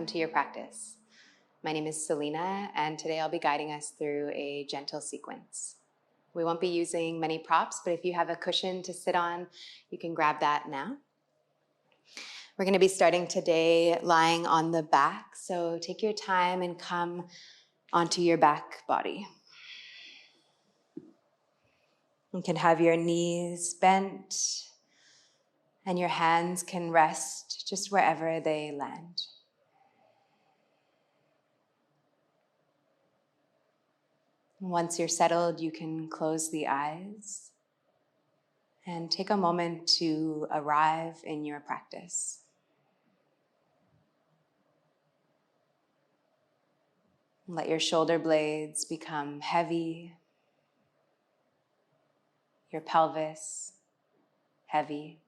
welcome to your practice. My name is Selena, and today I'll be guiding us through a gentle sequence. We won't be using many props, but if you have a cushion to sit on, you can grab that now. We're going to be starting today lying on the back, so take your time and come onto your back body. You can have your knees bent, and your hands can rest just wherever they land. Once you're settled, you can close the eyes and take a moment to arrive in your practice. Let your shoulder blades become heavy, your pelvis heavy.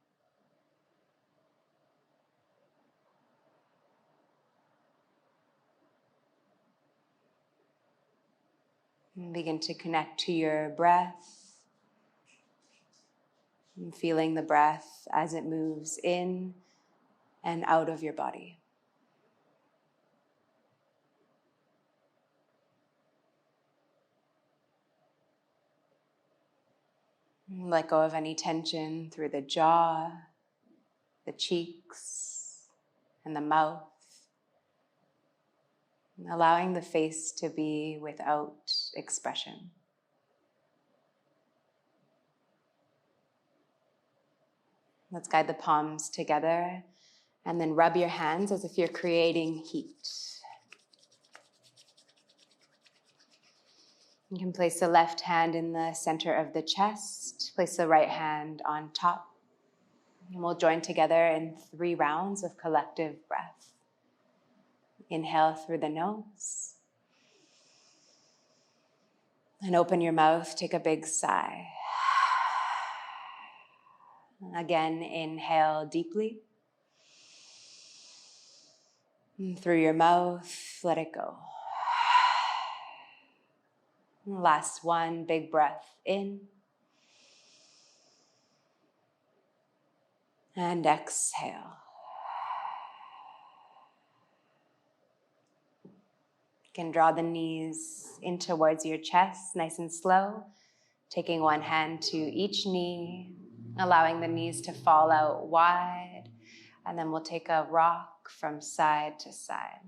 And begin to connect to your breath, and feeling the breath as it moves in and out of your body. Let go of any tension through the jaw, the cheeks, and the mouth, allowing the face to be without expression. Let's guide the palms together and then rub your hands as if you're creating heat. You can place the left hand in the center of the chest, place the right hand on top, and we'll join together in 3 rounds of collective breath. Inhale through the nose. And open your mouth, take a big sigh. Again, inhale deeply. And through your mouth, let it go. Last one, big breath in. And exhale. You can draw the knees in towards your chest, nice and slow, taking one hand to each knee, allowing the knees to fall out wide, and then we'll take a rock from side to side.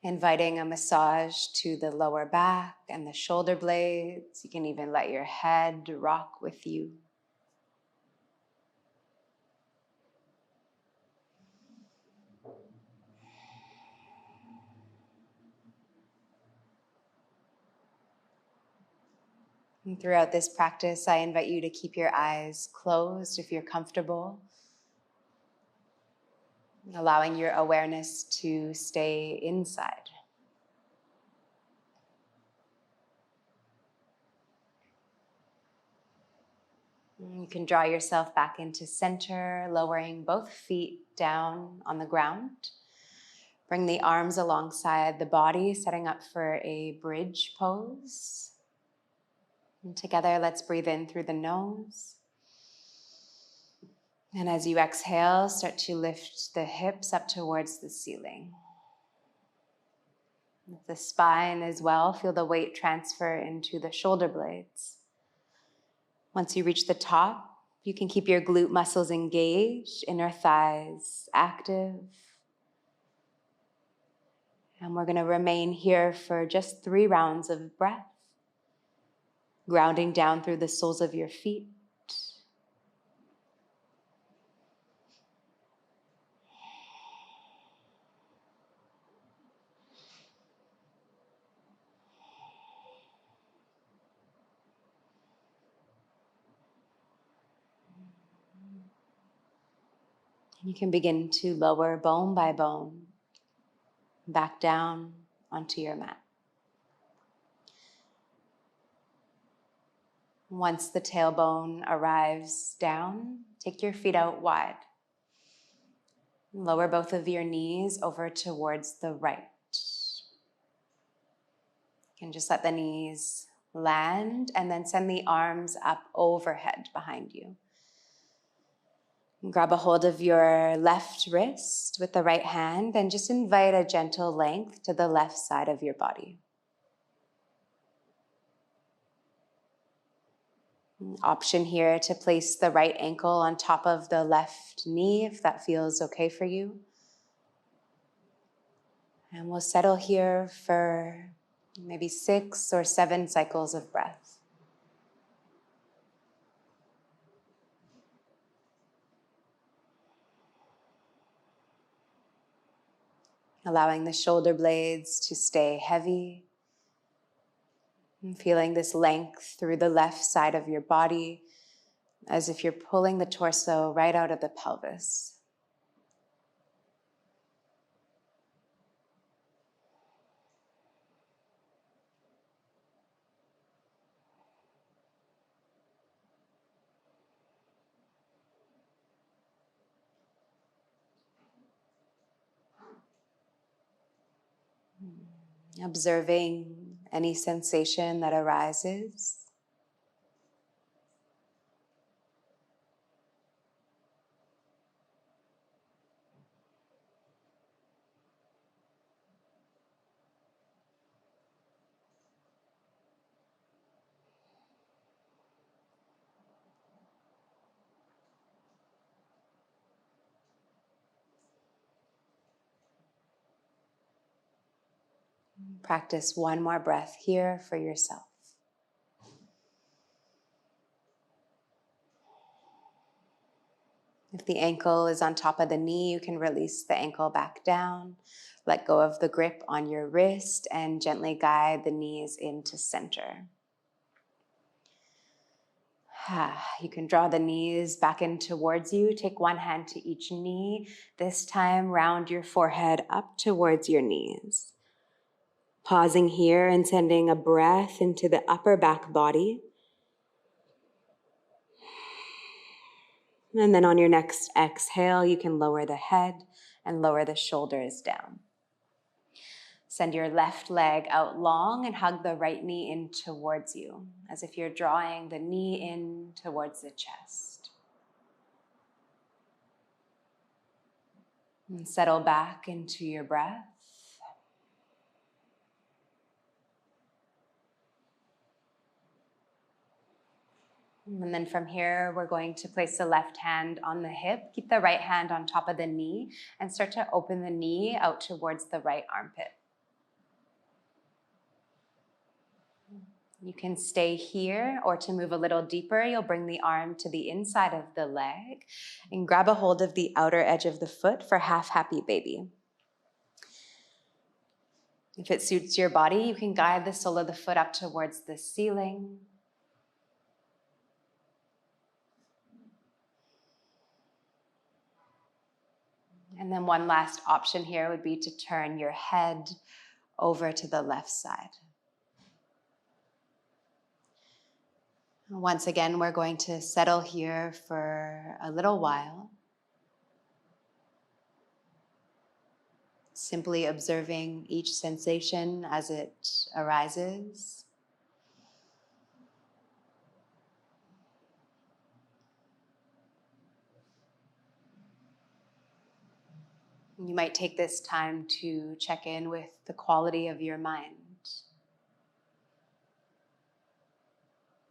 Inviting a massage to the lower back and the shoulder blades. You can even let your head rock with you. And throughout this practice, I invite you to keep your eyes closed if you're comfortable, allowing your awareness to stay inside. You can draw yourself back into center, lowering both feet down on the ground. Bring the arms alongside the body, setting up for a bridge pose. And together, let's breathe in through the nose. And as you exhale, start to lift the hips up towards the ceiling. With the spine as well, feel the weight transfer into the shoulder blades. Once you reach the top, you can keep your glute muscles engaged, inner thighs active. And we're going to remain here for just 3 rounds of breath. Grounding down through the soles of your feet. You can begin to lower bone by bone, back down onto your mat. Once the tailbone arrives down, take your feet out wide. Lower both of your knees over towards the right. You can just let the knees land and then send the arms up overhead behind you. Grab a hold of your left wrist with the right hand and just invite a gentle length to the left side of your body. Option here to place the right ankle on top of the left knee if that feels okay for you. And we'll settle here for maybe 6 or 7 cycles of breath. Allowing the shoulder blades to stay heavy. And feeling this length through the left side of your body as if you're pulling the torso right out of the pelvis. Observing any sensation that arises. Practice one more breath here for yourself. If the ankle is on top of the knee, you can release the ankle back down. Let go of the grip on your wrist and gently guide the knees into center. You can draw the knees back in towards you. Take one hand to each knee. This time, round your forehead up towards your knees. Pausing here and sending a breath into the upper back body. And then on your next exhale, you can lower the head and lower the shoulders down. Send your left leg out long and hug the right knee in towards you, as if you're drawing the knee in towards the chest. And settle back into your breath. And then from here, we're going to place the left hand on the hip, keep the right hand on top of the knee, and start to open the knee out towards the right armpit. You can stay here, or to move a little deeper, you'll bring the arm to the inside of the leg and grab a hold of the outer edge of the foot for half happy baby. If it suits your body, you can guide the sole of the foot up towards the ceiling. And then one last option here would be to turn your head over to the left side. Once again, we're going to settle here for a little while. Simply observing each sensation as it arises. You might take this time to check in with the quality of your mind.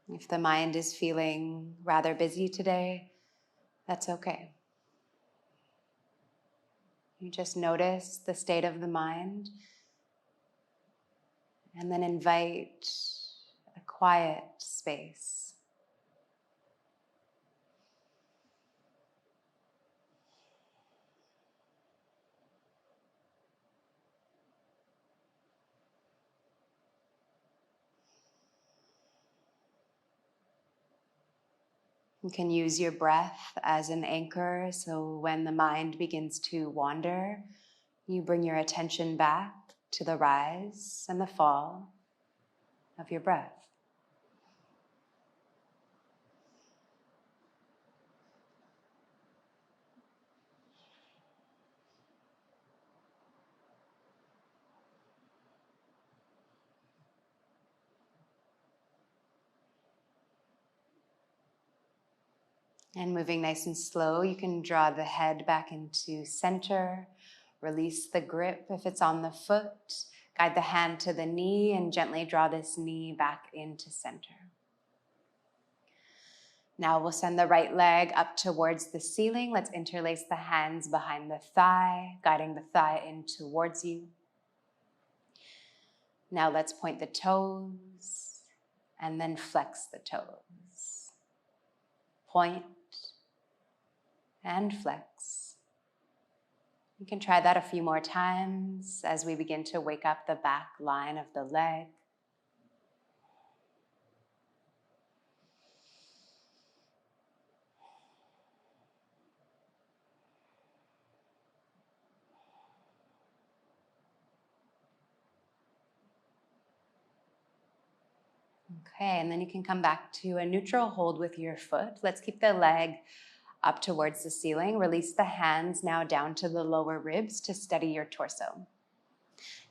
If the mind is feeling rather busy today, that's okay. You just notice the state of the mind and then invite a quiet space. You can use your breath as an anchor, so when the mind begins to wander, you bring your attention back to the rise and the fall of your breath. And moving nice and slow, you can draw the head back into center. Release the grip if it's on the foot. Guide the hand to the knee and gently draw this knee back into center. Now we'll send the right leg up towards the ceiling. Let's interlace the hands behind the thigh, guiding the thigh in towards you. Now let's point the toes and then flex the toes. Point and flex. You can try that a few more times as we begin to wake up the back line of the leg. Okay, and then you can come back to a neutral hold with your foot. Let's keep the leg up towards the ceiling. Release the hands now down to the lower ribs to steady your torso.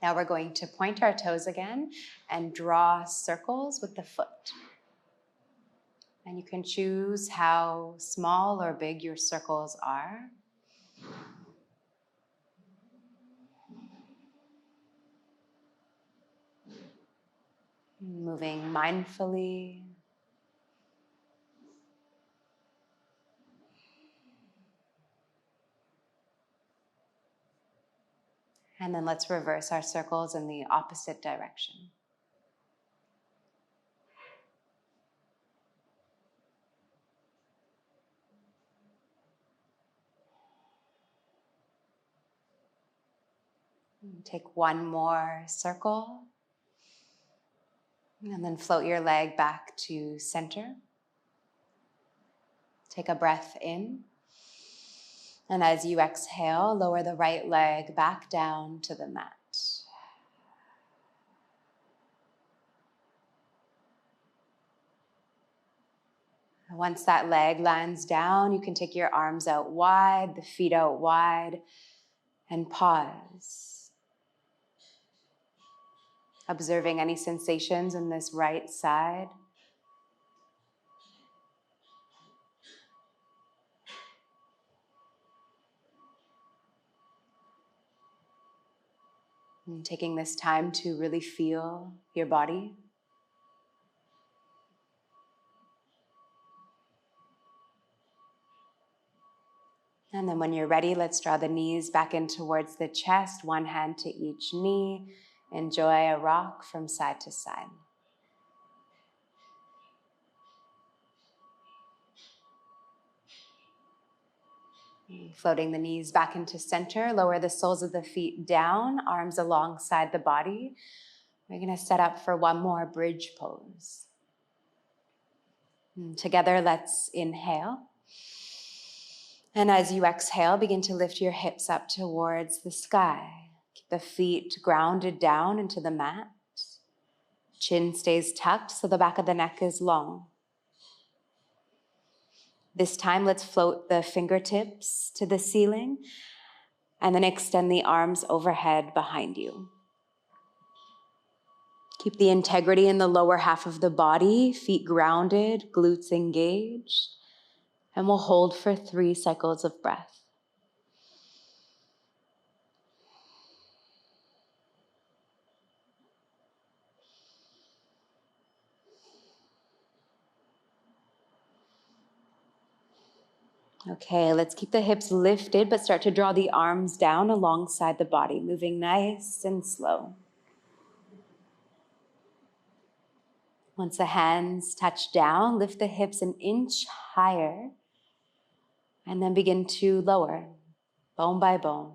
Now we're going to point our toes again and draw circles with the foot. And you can choose how small or big your circles are. Moving mindfully. And then let's reverse our circles in the opposite direction. Take one more circle. And then float your leg back to center. Take a breath in. And as you exhale, lower the right leg back down to the mat. And once that leg lands down, you can take your arms out wide, the feet out wide, and pause. Observing any sensations in this right side. And taking this time to really feel your body. And then when you're ready, let's draw the knees back in towards the chest, one hand to each knee. Enjoy a rock from side to side. Floating the knees back into center, lower the soles of the feet down, arms alongside the body. We're going to set up for one more bridge pose. And together, let's inhale. And as you exhale, begin to lift your hips up towards the sky. Keep the feet grounded down into the mat. Chin stays tucked so the back of the neck is long. This time, let's float the fingertips to the ceiling and then extend the arms overhead behind you. Keep the integrity in the lower half of the body, feet grounded, glutes engaged, and we'll hold for 3 cycles of breath. Okay, let's keep the hips lifted, but start to draw the arms down alongside the body, moving nice and slow. Once the hands touch down, lift the hips an inch higher, and then begin to lower, bone by bone.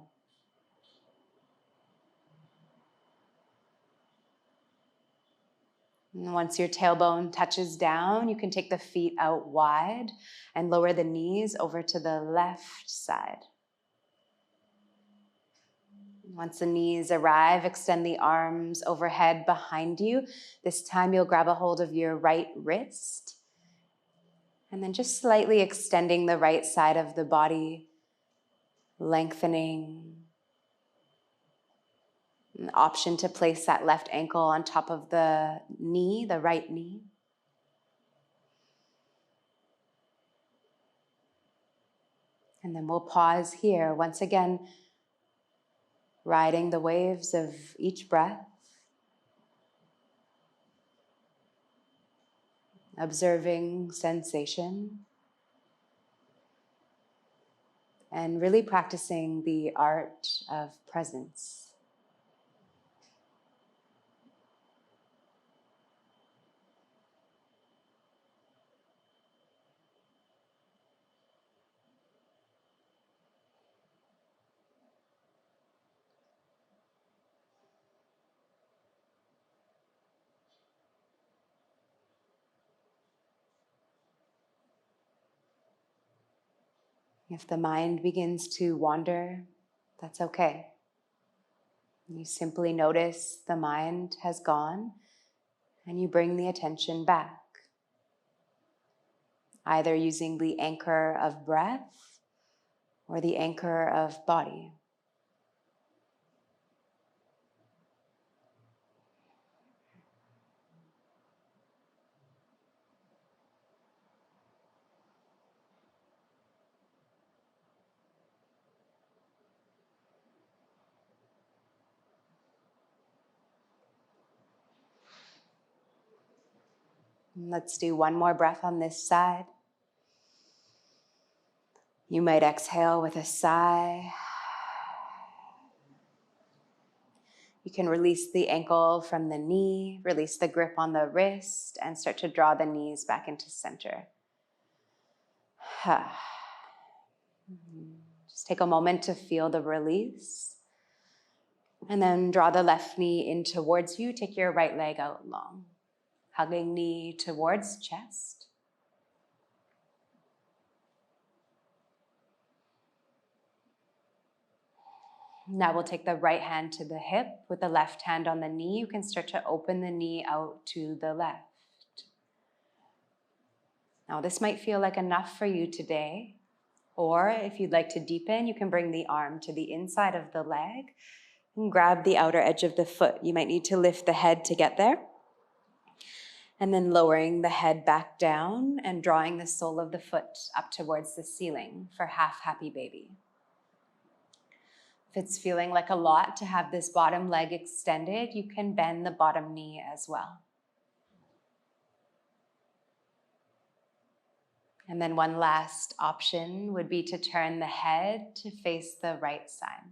And once your tailbone touches down, you can take the feet out wide and lower the knees over to the left side. Once the knees arrive, extend the arms overhead behind you. This time you'll grab a hold of your right wrist and then just slightly extending the right side of the body, lengthening. An option to place that left ankle on top of the knee, the right knee. And then we'll pause here, once again, riding the waves of each breath, observing sensation, and really practicing the art of presence. If the mind begins to wander, that's okay. You simply notice the mind has gone and you bring the attention back, either using the anchor of breath or the anchor of body. Let's do one more breath on this side. You might exhale with a sigh. You can release the ankle from the knee, release the grip on the wrist, and start to draw the knees back into center. Just take a moment to feel the release. And then draw the left knee in towards you. Take your right leg out long. Hugging knee towards chest. Now we'll take the right hand to the hip with the left hand on the knee. You can start to open the knee out to the left. Now this might feel like enough for you today, or if you'd like to deepen, you can bring the arm to the inside of the leg and grab the outer edge of the foot. You might need to lift the head to get there. And then lowering the head back down and drawing the sole of the foot up towards the ceiling for half happy baby. If it's feeling like a lot to have this bottom leg extended, you can bend the bottom knee as well. And then one last option would be to turn the head to face the right side.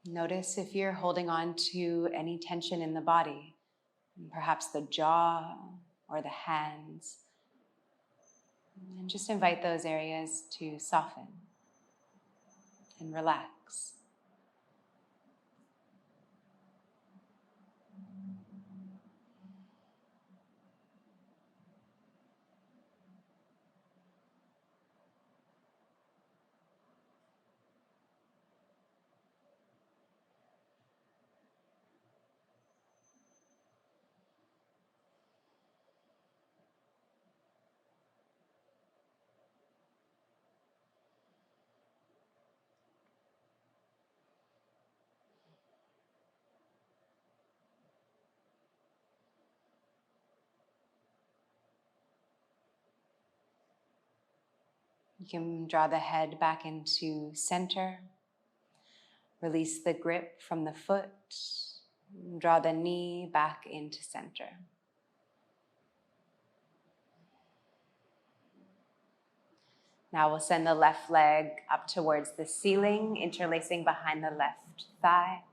Notice if you're holding on to any tension in the body, perhaps the jaw or the hands. And just invite those areas to soften and relax. You can draw the head back into center. Release the grip from the foot. Draw the knee back into center. Now we'll send the left leg up towards the ceiling, interlacing behind the left thigh.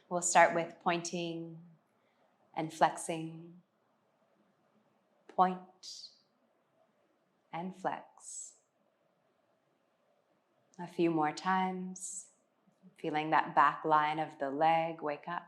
We'll start with pointing and flexing. Point and flex. A few more times, feeling that back line of the leg wake up.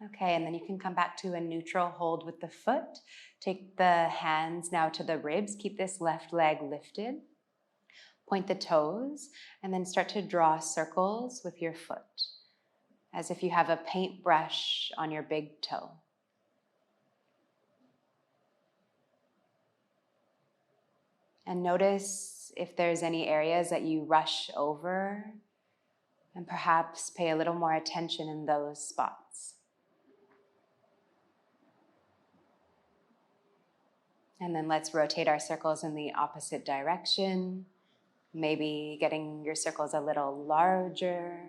Okay, and then you can come back to a neutral hold with the foot. Take the hands now to the ribs. Keep this left leg lifted. Point the toes, and then start to draw circles with your foot, as if you have a paintbrush on your big toe. And notice if there's any areas that you rush over, and perhaps pay a little more attention in those spots. And then let's rotate our circles in the opposite direction, maybe getting your circles a little larger.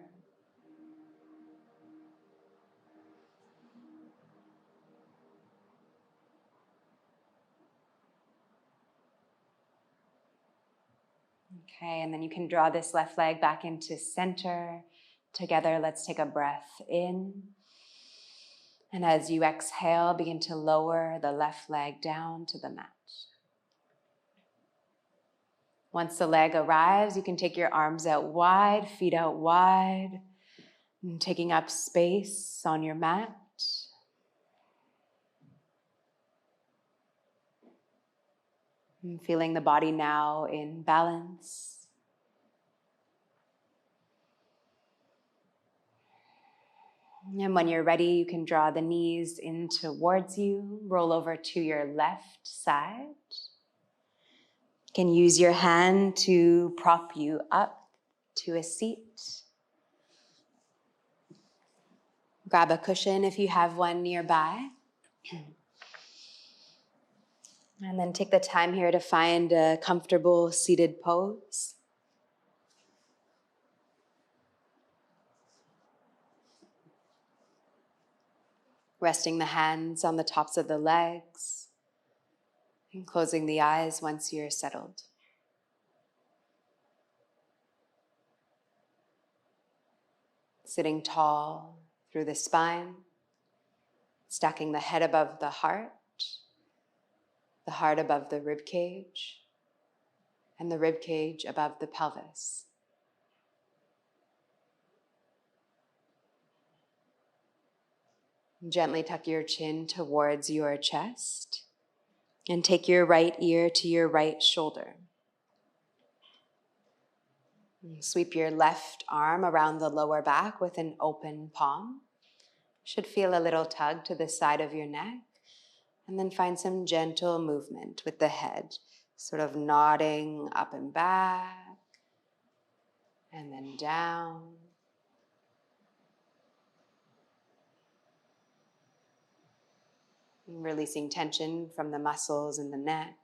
Okay, and then you can draw this left leg back into center. Together, let's take a breath in. And as you exhale, begin to lower the left leg down to the mat. Once the leg arrives, you can take your arms out wide, feet out wide, and taking up space on your mat. And feeling the body now in balance. And when you're ready, you can draw the knees in towards you, roll over to your left side. You can use your hand to prop you up to a seat. Grab a cushion if you have one nearby. And then take the time here to find a comfortable seated pose. Resting the hands on the tops of the legs and closing the eyes once you're settled. Sitting tall through the spine, stacking the head above the heart above the rib cage, and the rib cage above the pelvis. Gently tuck your chin towards your chest and take your right ear to your right shoulder. Sweep your left arm around the lower back with an open palm. Should feel a little tug to the side of your neck. And then find some gentle movement with the head, sort of nodding up and back, and then down. Releasing tension from the muscles in the neck.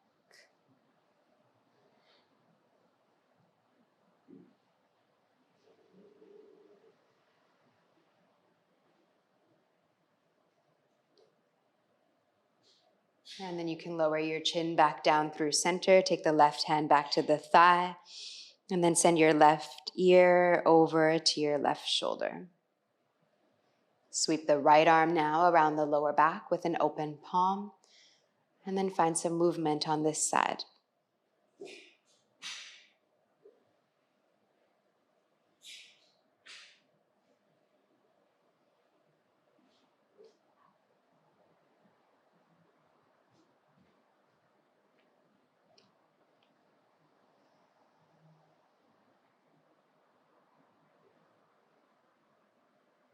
And then you can lower your chin back down through center, take the left hand back to the thigh, and then send your left ear over to your left shoulder. Sweep the right arm now around the lower back with an open palm, and then find some movement on this side.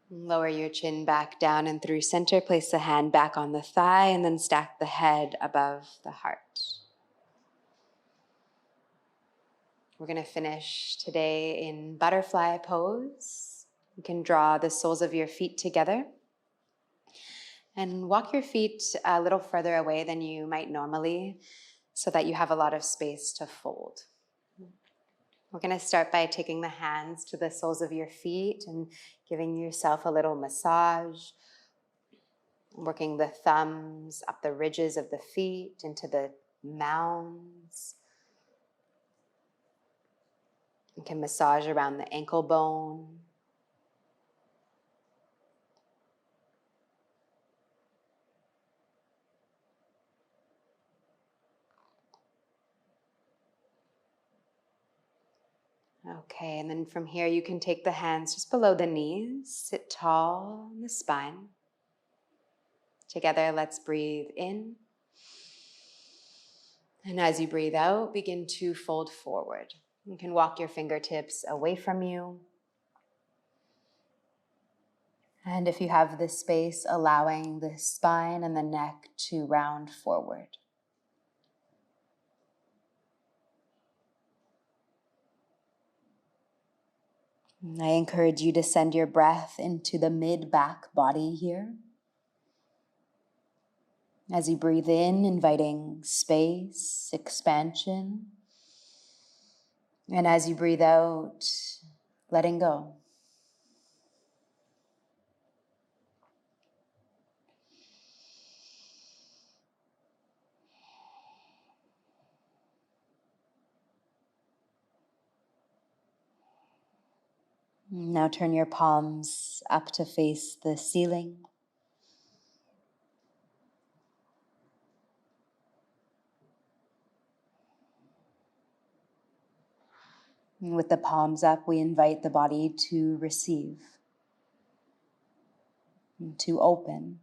Lower your chin back down and through center. Place the hand back on the thigh and then stack the head above the heart. We're going to finish today in butterfly pose. You can draw the soles of your feet together and walk your feet a little further away than you might normally so that you have a lot of space to fold. We're going to start by taking the hands to the soles of your feet and giving yourself a little massage, working the thumbs up the ridges of the feet into the mounds. You can massage around the ankle bone. Okay, and then from here you can take the hands just below the knees, sit tall on the spine. Together, let's breathe in. And as you breathe out, begin to fold forward. You can walk your fingertips away from you. And if you have the space, allowing the spine and the neck to round forward. I encourage you to send your breath into the mid-back body here. As you breathe in, inviting space, expansion. And as you breathe out, letting go. Now turn your palms up to face the ceiling. And with the palms up, we invite the body to receive, to open.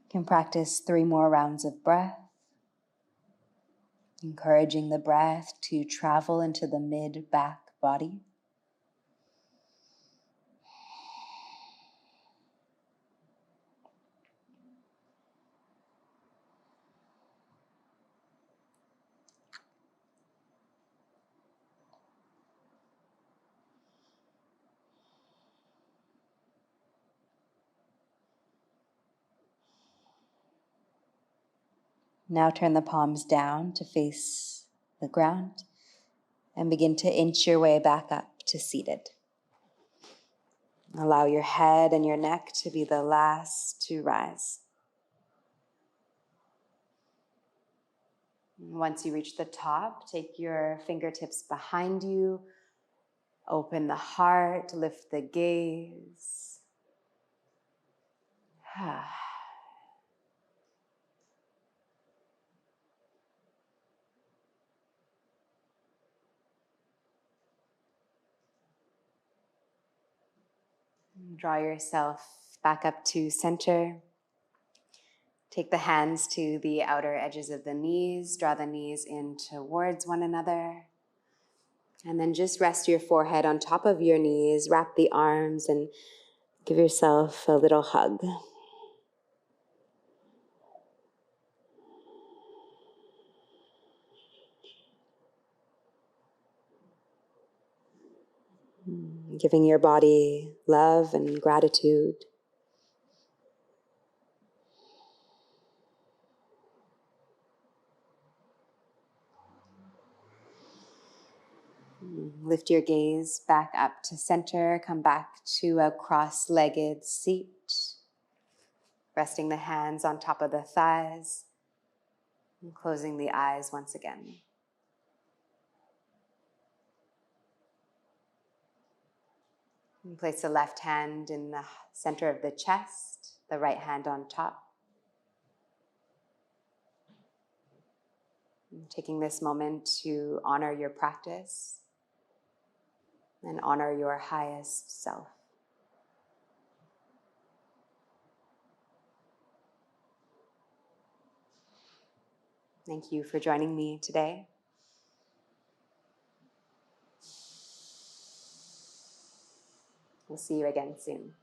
You can practice 3 more rounds of breath, encouraging the breath to travel into the mid-back body. Now turn the palms down to face the ground and begin to inch your way back up to seated. Allow your head and your neck to be the last to rise. Once you reach the top, take your fingertips behind you, open the heart, lift the gaze. Draw yourself back up to center. Take the hands to the outer edges of the knees. Draw the knees in towards one another. And then just rest your forehead on top of your knees. Wrap the arms and give yourself a little hug. Giving your body love and gratitude. Lift your gaze back up to center. Come back to a cross-legged seat. Resting the hands on top of the thighs. And closing the eyes once again. And place the left hand in the center of the chest, the right hand on top. And taking this moment to honor your practice and honor your highest self. Thank you for joining me today. We'll see you again soon.